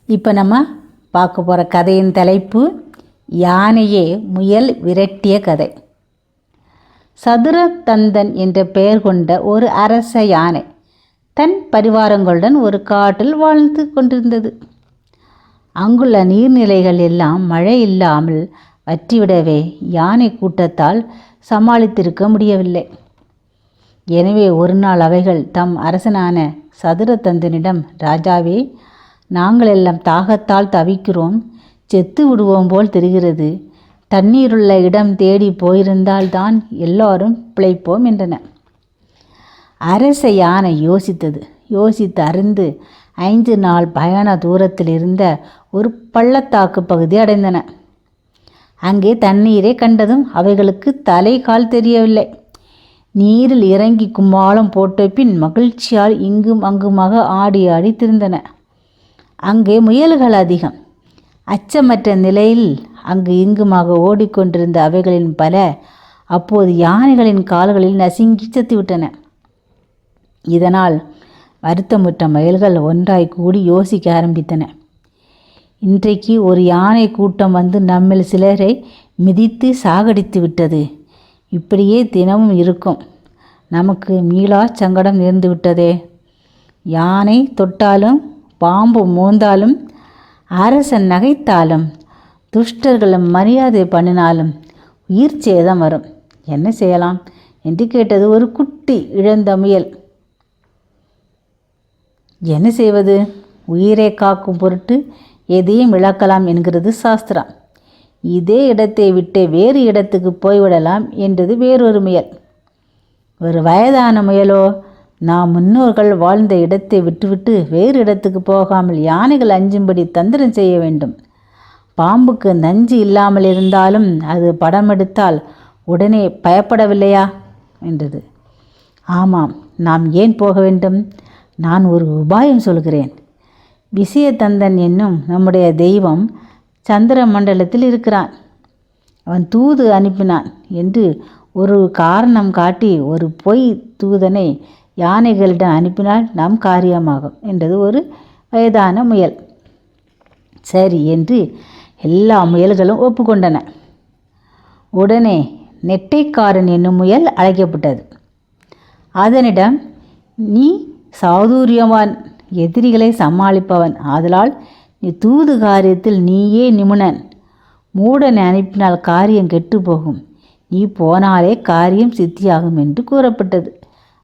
இப்போ நம்ம பார்க்க போகிற கதையின் தலைப்பு யானையே முயல் விரட்டிய கதை. சதுரதந்தன் என்ற பெயர் கொண்ட ஒரு அரச யானை தன் பரிவாரங்களுடன் ஒரு காட்டில் வாழ்ந்து கொண்டிருந்தது. அங்குள்ள நீர்நிலைகள் எல்லாம் மழை இல்லாமல் வற்றிவிடவே யானை கூட்டத்தால் சமாளித்திருக்க முடியவில்லை. எனவே ஒரு நாள் அவைகள் தம் அரசனான சதுரதந்தனிடம், ராஜாவே, நாங்கள் எல்லாம் தாகத்தால் தவிக்கிறோம், செத்து விடுவோம் போல் தெரிகிறது. தண்ணீருள்ள இடம் தேடி போயிருந்தால் தான் எல்லாரும் பிழைப்போம் என்றன. அரச யானை யோசித்து அறிந்து 5 நாள் பயண தூரத்தில் இருந்த ஒரு பள்ளத்தாக்கு பகுதி அடைந்தன. அங்கே தண்ணீரை கண்டதும் அவைகளுக்கு தலை கால் தெரியவில்லை. நீரில் இறங்கி கும்மாளம் போட்ட பின் மகிழ்ச்சியால் இங்கும் அங்குமாக ஆடி ஆடி திரிந்தன. அங்கே முயல்கள் அதிகம். அச்சமற்ற நிலையில் அங்கு இங்குமாக ஓடிக்கொண்டிருந்த அவைகளின் பல அப்போது யானைகளின் கால்களில் நசுங்கி செத்துவிட்டன. இதனால் வருத்தமுற்ற முயல்கள் ஒன்றாய் கூடி யோசிக்க ஆரம்பித்தன. இன்றைக்கு ஒரு யானை கூட்டம் வந்து நம்மில் சிலரை மிதித்து சாகடித்து விட்டது. இப்படியே தினமும் இருக்கும். நமக்கு மீளா சங்கடம் நேர்ந்து விட்டதே. யானை தொட்டாலும், பாம்பு மோந்தாலும், அரசன் நகைத்தாலும், துஷ்டர்கள் மரியாதை பண்ணினாலும் உயிர் சேதம் வரும். என்ன செய்யலாம் என்று கேட்டது ஒரு குட்டி இழந்த முயல். என்ன செய்வது? உயிரை காக்கும் பொருட்டு எதையும் இழக்கலாம் என்கிறது சாஸ்திரம். இதே இடத்தை விட்டு வேறு இடத்துக்கு போய்விடலாம் என்றது வேறொரு முயல். ஒரு வயதான முயலோ, நாம் முன்னோர்கள் வாழ்ந்த இடத்தை விட்டுவிட்டு வேறு இடத்துக்கு போகாமல் யானைகள் அஞ்சும்படி தந்திரம் செய்ய வேண்டும். பாம்புக்கு நஞ்சு இல்லாமல் இருந்தாலும் அது படமெடுத்தால் உடனே பயப்படவில்லையா என்றது. ஆமாம், நாம் ஏன் போக வேண்டும்? நான் ஒரு உபாயம் சொல்கிறேன். விஷயதந்தன் என்னும் நம்முடைய தெய்வம் சந்திர மண்டலத்தில் இருக்கிறான். அவன் தூது அனுப்பினான் என்று ஒரு காரணம் காட்டி ஒரு பொய் தூதனை யானைகளிடம் அனுப்பினால் நம் காரியமாகும் என்றது ஒரு வயதான முயல். சரி என்று எல்லா முயல்களும் ஒப்புக்கொண்டன. உடனே நெட்டைக்காரன் என்னும் முயல் அழைக்கப்பட்டது. அதனிடம், நீ சாதுரியவான், எதிரிகளை சமாளிப்பவன், ஆதலால் நீ தூது காரியத்தில் நீயே நிபுணன். மூடனை அனுப்பினால் காரியம் கெட்டு போகும். நீ போனாலே காரியம் சித்தியாகும் என்று கூறப்பட்டது.